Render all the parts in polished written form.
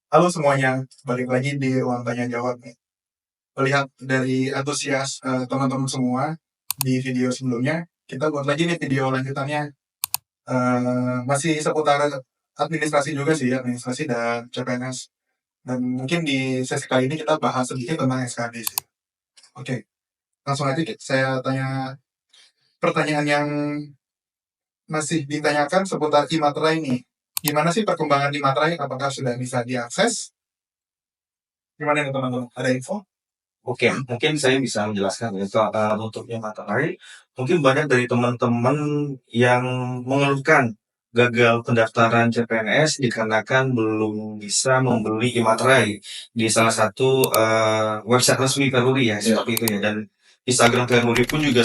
Halo semuanya, balik lagi di ruang tanya jawab nih. Melihat dari antusias teman-teman semua di video sebelumnya, kita buat lagi nih video lanjutannya. Masih seputar administrasi juga sih, administrasi dan CPNS. Dan mungkin di sesi kali ini kita bahas sedikit tentang SKD sih. Oke, langsung aja saya tanya pertanyaan yang masih ditanyakan seputar e-materai nih. Gimana sih perkembangan e-materai? Apakah sudah bisa diakses? Gimana nih teman-teman? Ada info? Oke, mungkin saya bisa menjelaskan ya soal nutupnya materai. Mungkin banyak dari teman-teman yang mengeluhkan gagal pendaftaran CPNS dikarenakan belum bisa membeli e-materai di salah satu website resmi Peruri ya, seperti itu ya. Dan Instagram Peruri pun juga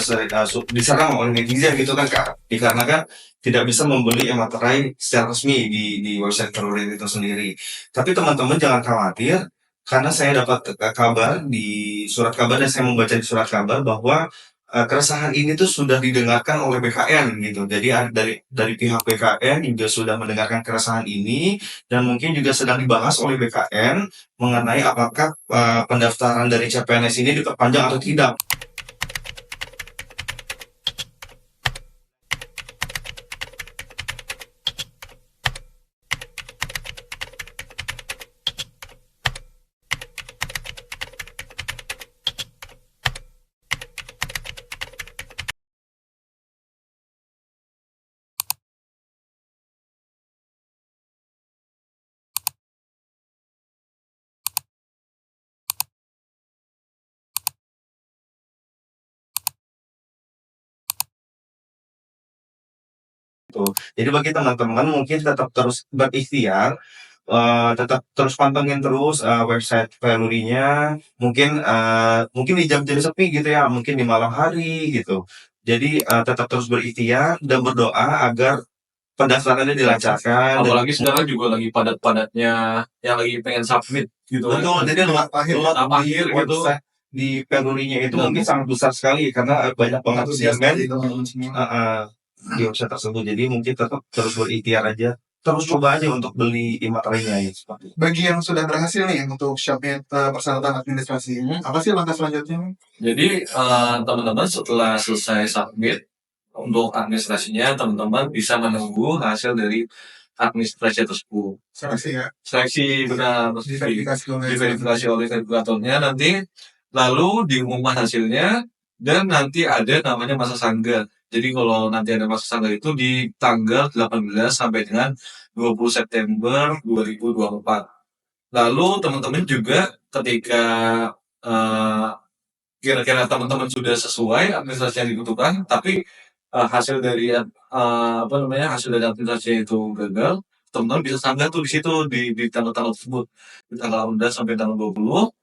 diserang oleh netizen gitu kan Kak, dikarenakan tidak bisa membeli e-materai secara resmi di website Peruri itu sendiri. Tapi teman-teman jangan khawatir, karena saya dapat kabar di surat kabar dan saya membaca di surat kabar bahwa keresahan ini tuh sudah didengarkan oleh BKN gitu. Jadi dari pihak BKN juga sudah mendengarkan keresahan ini dan mungkin juga sedang dibahas oleh BKN mengenai apakah pendaftaran dari CPNS ini diperpanjang atau tidak. Gitu. Jadi bagi teman-teman mungkin tetap terus berikhtiar, tetap terus pantengin terus website Valuri-nya, mungkin di jam-jam sepi gitu ya, mungkin di malam hari gitu. Jadi tetap terus berikhtiar dan berdoa agar pendaftarannya dilancarkan. Apalagi sekarang juga lagi padat-padatnya yang lagi pengen submit gitu kan. Betul, jadi luat Tahap akhir di gitu. website di Valuri-nya itu mungkin sangat besar sekali karena banyak banget Antusias demand dari teman-teman semua. di website tersebut. Jadi mungkin tetap terus berikhtiar aja. Terus coba aja untuk beli e-materinya ya seperti itu. Bagi yang sudah berhasil nih untuk submit persyaratan administrasi, apa sih langkah selanjutnya? Jadi teman-teman setelah selesai submit untuk administrasinya, teman-teman bisa menunggu hasil dari administrasi tersebut. Seleksi ya, Seleksi benar diverifikasi oleh verifikatornya nanti, lalu diumumkan hasilnya dan nanti ada namanya masa sanggah. Jadi kalau nanti ada masa sanggah itu di tanggal 18 sampai dengan 20 September 2024. Lalu teman-teman juga ketika eh, kira-kira teman-teman sudah sesuai administrasi yang dibutuhkan, tapi hasil dari apa namanya hasil dari administrasi itu gagal, teman-teman bisa sanggah tuh di situ di tanggal-tanggal tersebut, di tanggal 18 sampai tanggal 20.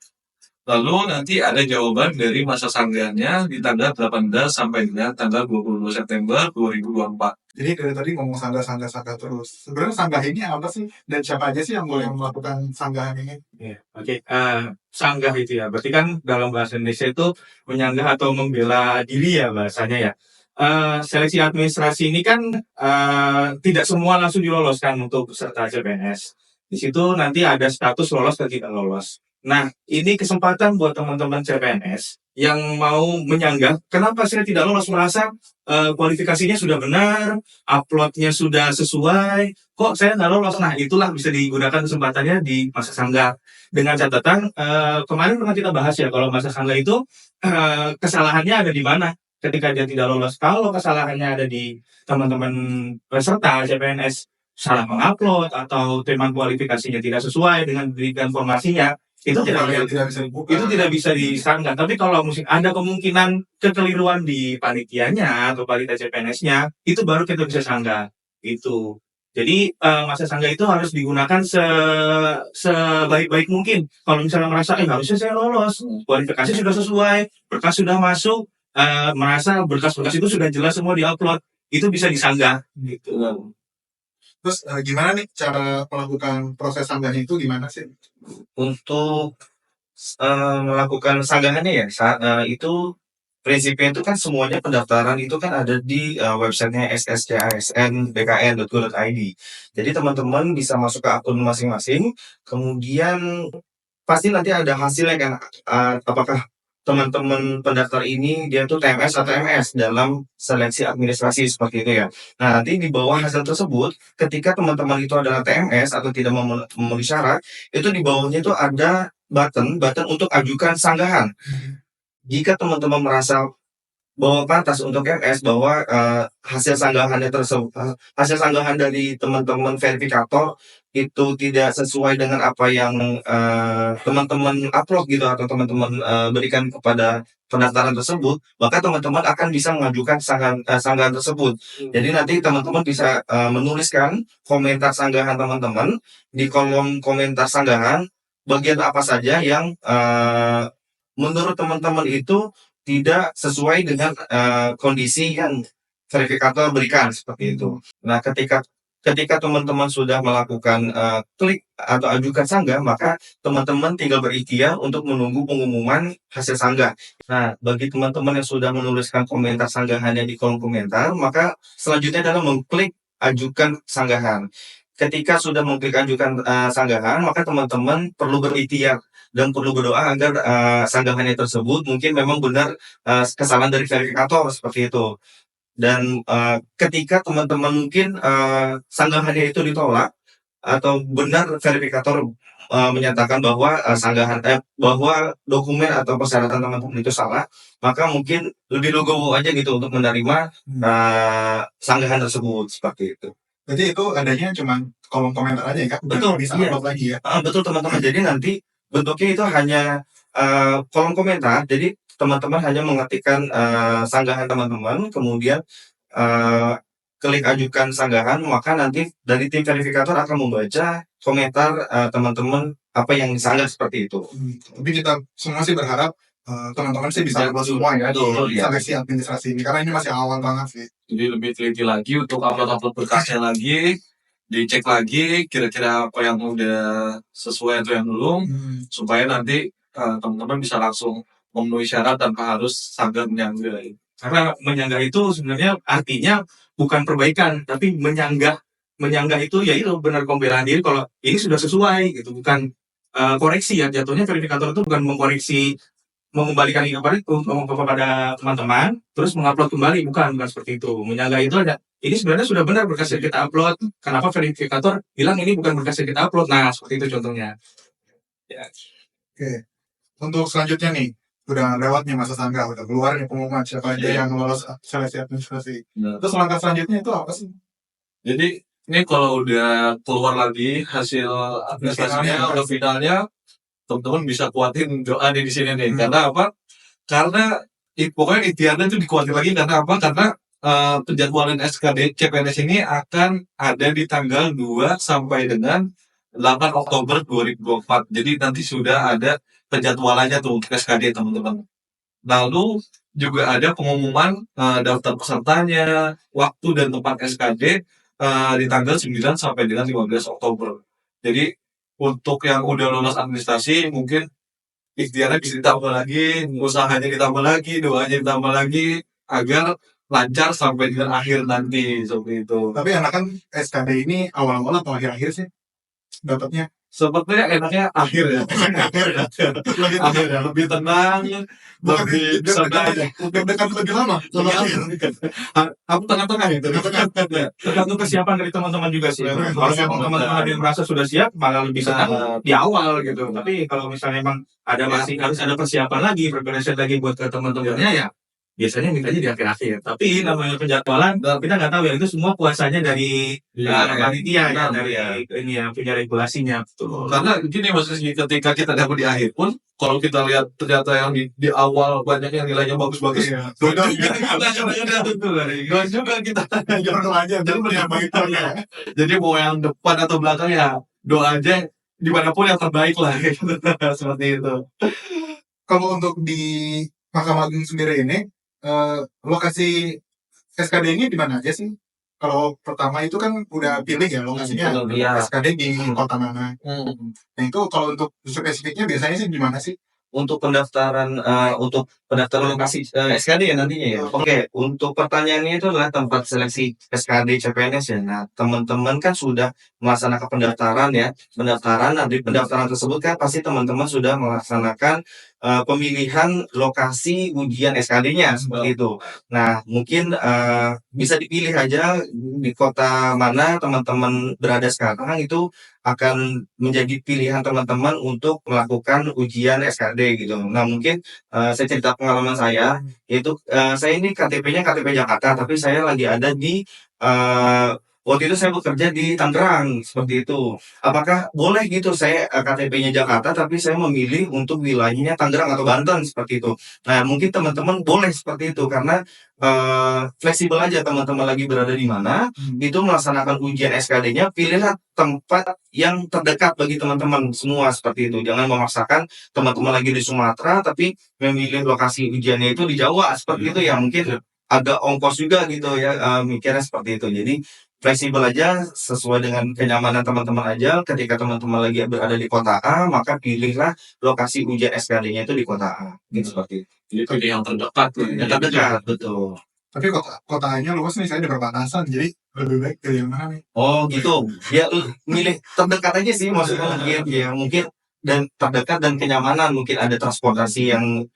Lalu nanti ada jawaban dari masa sanggahnya di tanggal 18 sampai dengan tanggal 22 September 2024. Jadi dari tadi ngomong sanggah terus. Sebenarnya sanggah ini apa sih? Dan siapa aja sih yang boleh melakukan sanggahan ini? Iya, oke. Sanggah itu ya, berarti kan dalam bahasa Indonesia itu menyanggah atau membela diri ya bahasanya ya. Seleksi administrasi ini kan tidak semua langsung diloloskan untuk peserta CPNS. Di situ nanti ada status lolos dan tidak lolos. Nah, ini kesempatan buat teman-teman CPNS yang mau menyanggah. Kenapa saya tidak lolos? Merasa kualifikasinya sudah benar, uploadnya sudah sesuai, kok saya nggak lolos? Nah, itulah bisa digunakan kesempatannya di masa sanggah. Dengan catatan, kemarin pernah kita bahas ya, kalau masa sanggah itu kesalahannya ada di mana ketika dia tidak lolos. Kalau kesalahannya ada di teman-teman peserta CPNS salah mengupload atau teman kualifikasinya tidak sesuai dengan informasinya, itu tidak bisa dibuka. itu tidak bisa disanggah. Tapi kalau ada kemungkinan kekeliruan di panitianya atau panitia CPNS-nya, itu baru kita bisa sanggah. Itu. Jadi masa sanggah itu harus digunakan sebaik-baik mungkin. Kalau misalnya merasa harusnya saya lolos, kualifikasi sudah sesuai, berkas sudah masuk, merasa berkas-berkas itu sudah jelas semua diupload, itu bisa disanggah. Gitu. Terus gimana nih cara melakukan proses sanggahnya itu gimana sih? Untuk melakukan sanggahannya ya, itu prinsipnya itu kan semuanya pendaftaran itu kan ada di websitenya sscsnbkn.go.id. Jadi teman-teman bisa masuk ke akun masing-masing, kemudian pasti nanti ada hasilnya kan, apakah teman-teman pendaftar ini dia tuh TMS atau MS dalam seleksi administrasi seperti itu ya. Nah, nanti di bawah hasil tersebut, ketika teman-teman itu adalah TMS atau tidak memenuhi syarat, itu di bawahnya itu ada button untuk ajukan sanggahan. Jika teman-teman merasa bahwa pantas untuk MS, bahwa hasil sanggahan dari teman-teman verifikator itu tidak sesuai dengan apa yang teman-teman upload gitu atau teman-teman berikan kepada pendaftaran tersebut, maka teman-teman akan bisa mengajukan sanggahan tersebut. Jadi nanti teman-teman bisa menuliskan komentar sanggahan teman-teman di kolom komentar sanggahan bagian apa saja yang menurut teman-teman itu tidak sesuai dengan kondisi yang verifikator berikan seperti itu. Nah, ketika teman-teman sudah melakukan klik atau ajukan sanggah, maka teman-teman tinggal berikhtiar untuk menunggu pengumuman hasil sanggah. Nah, bagi teman-teman yang sudah menuliskan komentar sanggahannya di kolom komentar, maka selanjutnya adalah mengklik ajukan sanggahan. Ketika sudah mengklik ajukan sanggahan, maka teman-teman perlu berikhtiar dan perlu berdoa agar sanggahannya tersebut mungkin memang benar kesalahan dari verifikator seperti itu. Dan ketika teman-teman mungkin sanggahannya itu ditolak atau benar verifikator menyatakan bahwa bahwa dokumen atau persyaratan teman-teman itu salah, maka mungkin lebih legowo aja gitu untuk menerima sanggahan tersebut seperti itu. Berarti itu adanya cuma kolom komentar aja ya Kak? Betul, Bisa iya. upload lagi ya? Betul teman-teman. Jadi nanti bentuknya itu hanya kolom komentar. Jadi teman-teman hanya mengetikkan sanggahan teman-teman, kemudian klik ajukan sanggahan, maka nanti dari tim verifikator akan membaca komentar teman-teman apa yang disanggah seperti itu. Tapi kita semua sih berharap teman-teman sih bisa upload semua ya Betul, di iya. seleksi administrasi ini, karena ini masih awal banget sih. Jadi lebih teliti lagi untuk upload berkasnya lagi, dicek lagi kira-kira apa yang udah sesuai atau yang belum, supaya nanti teman-teman bisa langsung memenuhi syarat tanpa harus sanggah menyanggah. Karena menyanggah itu sebenarnya artinya bukan perbaikan, tapi menyanggah. Menyanggah itu ya itu benar pembelaan diri kalau ini sudah sesuai gitu, bukan koreksi ya. Jatuhnya verifikator itu bukan mengkoreksi, mengembalikan kepada teman-teman, terus mengupload kembali, bukan seperti itu. Menyanggah itu ada, ini sebenarnya sudah benar berkas yang kita upload, kenapa verifikator bilang ini bukan berkas yang kita upload? Nah, seperti itu contohnya. Ya. Oke. Untuk selanjutnya nih, udah lewat nih masa sanggah, udah keluar nih pengumuman siapa aja yang lolos seleksi administrasi. Nah, Terus langkah selanjutnya itu apa sih? jadi ini kalau udah keluar lagi hasil administrasinya, udah finalnya, teman-teman bisa kuatin doa di sini nih. Karena apa? Karena pokoknya ikhtiarnya itu dikuatin lagi karena apa? Karena penjadwalan SKD CPNS ini akan ada di tanggal 2 sampai dengan 8 Oktober 2024. Jadi nanti sudah ada penjadwalannya tuh untuk SKD teman-teman. Lalu juga ada pengumuman daftar pesertanya, waktu dan tempat SKD di tanggal 9 sampai dengan 15 Oktober. Jadi untuk yang udah lulus administrasi mungkin ikhtiarnya bisa ditambah lagi, usahanya ditambah lagi, doanya ditambah lagi agar lancar sampai dengan akhir nanti seperti itu. Tapi enakan SKD ini awal-awal atau akhir-akhir sih dapatnya? Sepertinya enaknya akhir ya. Akhir ya, lebih tenang, lebih senang. Dekat lebih lama. Kalau akhir. Aku tengah-tengah itu. Tergantung kesiapan dari teman-teman juga sih. Benar, Kalau benar. teman-teman ada yang merasa sudah siap, malah lebih senang di awal gitu. Tapi kalau misalnya emang ada masih harus ada persiapan lagi, preparation lagi buat ke teman-temannya ya, biasanya mintanya di akhir-akhir. Tapi namanya penjadwalan, kita nggak tahu ya, itu semua kuasanya dari panitia ya, dari ini yang punya regulasinya. Betul. Karena gini Mas Rizky, ketika kita dapat di akhir pun, kalau kita lihat ternyata yang di awal banyak yang nilainya bagus-bagus, Iya. doa juga kita. Jodoh aja. Jadi menambah itu ya. Jadi mau yang depan atau belakang ya doa aja dimanapun yang terbaik lah. Seperti itu. Kalau untuk di Mahkamah Agung sendiri ini, lokasi SKD ini di mana aja sih? Kalau pertama itu kan udah pilih ya lokasinya, Iya. SKD di kota mana. Nah itu kalau untuk spesifiknya biasanya sih di mana sih? untuk pendaftaran lokasi SKD ya nantinya ya. Oke, untuk pertanyaannya itu adalah tempat seleksi SKD CPNS ya. Nah, teman-teman kan sudah melaksanakan pendaftaran. Nah, di pendaftaran tersebut kan pasti teman-teman sudah melaksanakan pemilihan lokasi ujian SKD-nya seperti itu. Nah, mungkin bisa dipilih aja di kota mana teman-teman berada sekarang, itu akan menjadi pilihan teman-teman untuk melakukan ujian SKD gitu. Nah, mungkin saya cerita pengalaman saya, yaitu saya ini KTP-nya KTP Jakarta, tapi saya lagi ada di waktu itu saya bekerja di Tangerang seperti itu. Apakah boleh gitu saya KTP-nya Jakarta, tapi saya memilih untuk wilayahnya Tangerang atau Banten seperti itu. Nah, mungkin teman-teman boleh seperti itu karena fleksibel aja teman-teman lagi berada di mana, itu melaksanakan ujian SKD-nya, pilihlah tempat yang terdekat bagi teman-teman semua seperti itu. Jangan memaksakan teman-teman lagi di Sumatera tapi memilih lokasi ujiannya itu di Jawa seperti itu ya, mungkin agak ongkos juga gitu ya, mikirnya seperti itu. Jadi fleksibel aja sesuai dengan kenyamanan teman-teman aja. Ketika teman-teman lagi berada di kota A, maka pilihlah lokasi ujian SKD-nya itu di kota A. Gitu seperti itu. Jadi pilih yang terdekat. Yang terdekat, betul. Tapi kotanya luas nih, saya di perbatasan, jadi lebih baik pilih yang mana nih? Oh gitu. Ya milih terdekat aja sih maksudnya, mungkin dan terdekat dan kenyamanan, mungkin ada transportasi yang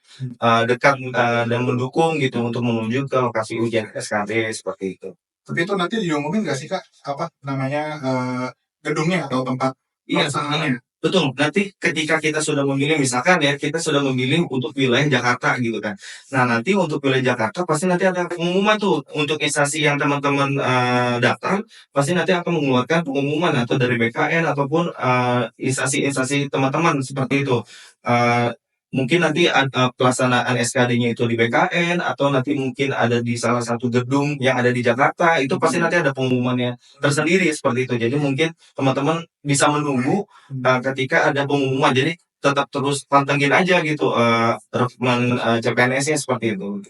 dekat dan mendukung gitu untuk menuju ke lokasi ujian SKD seperti itu. Tapi itu nanti diumumin nggak sih Kak, apa namanya, gedungnya atau tempat Iya, pelaksanaannya? betul. Nanti ketika kita sudah memilih, misalkan ya, kita sudah memilih untuk wilayah Jakarta gitu kan. Nah, nanti untuk wilayah Jakarta pasti nanti ada pengumuman tuh untuk instansi yang teman-teman daftar, pasti nanti akan mengeluarkan pengumuman atau dari BKN ataupun instansi-instansi teman-teman seperti itu. Eh, Mungkin nanti pelaksanaan SKD-nya itu di BKN atau nanti mungkin ada di salah satu gedung yang ada di Jakarta, itu pasti nanti ada pengumumannya tersendiri seperti itu. Jadi mungkin teman-teman bisa menunggu ketika ada pengumuman. Jadi tetap terus pantengin aja gitu rekrutmen CPNS-nya seperti itu.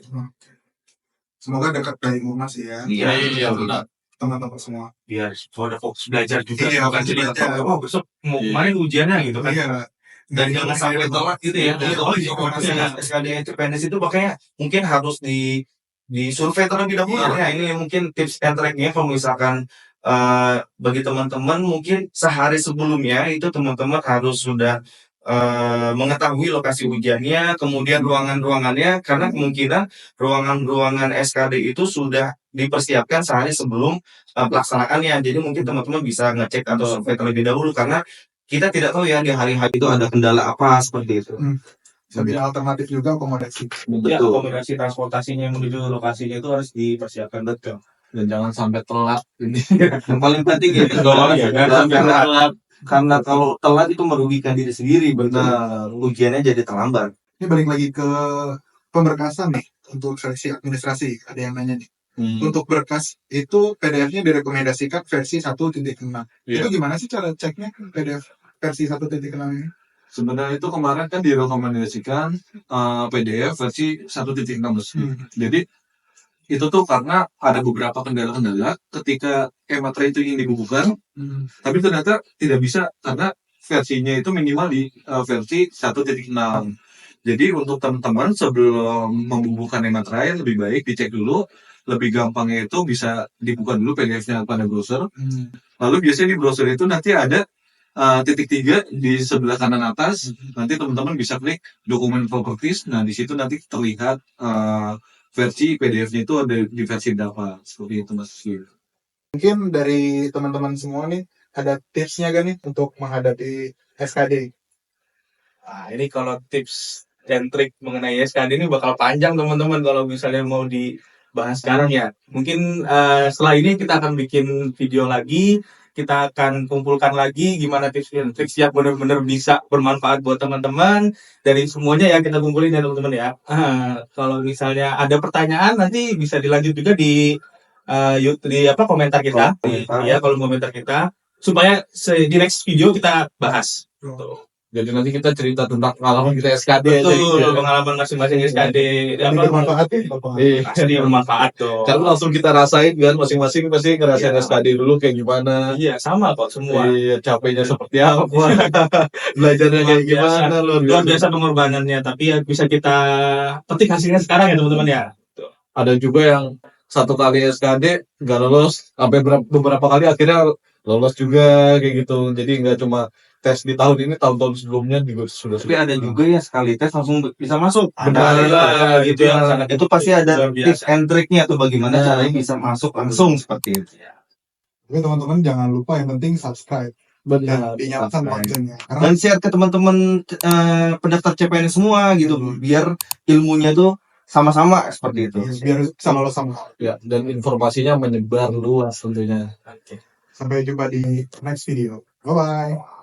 Semoga dekat dari rumah sih ya, Iya, benar. teman-teman semua. Biar pada fokus belajar juga. Iya, Bukan fokus jadi belajar. oh besok mau kemarin ujiannya gitu kan. Iya. Dan jangan sampai telat gitu ya. Oh, iya, SKD CPNS itu makanya mungkin harus di survei terlebih dahulu ya. Ini mungkin tips and track-nya kalau misalkan bagi teman-teman mungkin sehari sebelumnya itu teman-teman harus sudah mengetahui lokasi ujiannya, kemudian ruangan-ruangannya, karena kemungkinan ruangan-ruangan SKD itu sudah dipersiapkan sehari sebelum pelaksanaannya. Jadi mungkin teman-teman bisa ngecek atau survei terlebih dahulu karena kita tidak tahu ya di hari-hari itu ada kendala apa seperti itu. Sebagai alternatif juga akomodasi. Ya, akomodasi transportasinya yang menuju lokasinya itu harus dipersiapkan betul. Dan jangan sampai telat ini. Yang paling penting ya, Jangan sampai telat. karena kalau telat itu merugikan diri sendiri, benar. Ujiannya jadi terlambat. Ini balik lagi ke pemberkasan nih untuk seleksi administrasi. Ada yang nanya nih. Untuk berkas itu PDF-nya direkomendasikan versi 1.6. Iya. Itu gimana sih cara ceknya PDF versi 1.6 ini? Sebenarnya itu kemarin kan direkomendasikan PDF versi 1.6. Jadi itu tuh karena ada beberapa kendala-kendala ketika e-materai itu ingin dibukukan, tapi ternyata tidak bisa karena versinya itu minimal di versi 1.6. Jadi untuk teman-teman sebelum membubuhkan e-materai lebih baik dicek dulu. Lebih gampangnya itu bisa dibuka dulu PDF-nya pada browser. Lalu biasanya di browser itu nanti ada titik 3 di sebelah kanan atas. Nanti teman-teman bisa klik dokumen properties. Nah di situ nanti terlihat versi PDF-nya itu ada di versi berapa. Seperti itu Mas. Mungkin dari teman-teman semua nih ada tipsnya gak nih untuk menghadapi SKD? Nah, ini kalau tips dan trik mengenai SKD ini bakal panjang teman-teman kalau misalnya mau dibahas sekarang ya. Mungkin setelah ini kita akan bikin video lagi, kita akan kumpulkan lagi gimana tips dan trik yang benar-benar bisa bermanfaat buat teman-teman. Dari semuanya ya kita kumpulin ya teman-teman ya. Kalau misalnya ada pertanyaan nanti bisa dilanjut juga di komentar kita. Ya, kalau komentar kita supaya di next video kita bahas. Jadi nanti kita cerita tentang pengalaman kita SKD aja gitu ya. Betul, pengalaman masing-masing SKD Ini apa bermanfaat ya, Bapak. Iya. pasti bermanfaat dong. Karena langsung kita rasain kan, masing-masing pasti ngerasain Iya. SKD dulu kayak gimana. Iya, sama kok semua. Iya, capeknya seperti apa, belajarnya kayak gimana, Luar biasa pengorbanannya, tapi ya bisa kita petik hasilnya sekarang ya teman-teman ya. Ada juga yang satu kali SKD nggak lolos, sampai beberapa kali akhirnya lolos juga kayak gitu. Jadi nggak cuma tes di tahun ini, tahun-tahun sebelumnya juga sudah. Tapi ada juga yang sekali tes langsung bisa masuk. Benar, Ada gitu yang ya. sangat itu pasti ada luar biasa. tips and triknya tuh bagaimana Nah. caranya bisa masuk langsung seperti itu. Tapi teman-teman jangan lupa yang penting subscribe dan Benar. dinyalakan loncengnya. Karena Dan share ke teman-teman pendaftar CPNS semua gitu, biar ilmunya tuh sama-sama seperti itu. biar bisa lolos sama. Ya, dan informasinya menyebar luas tentunya. Sampai jumpa di next video. Bye bye.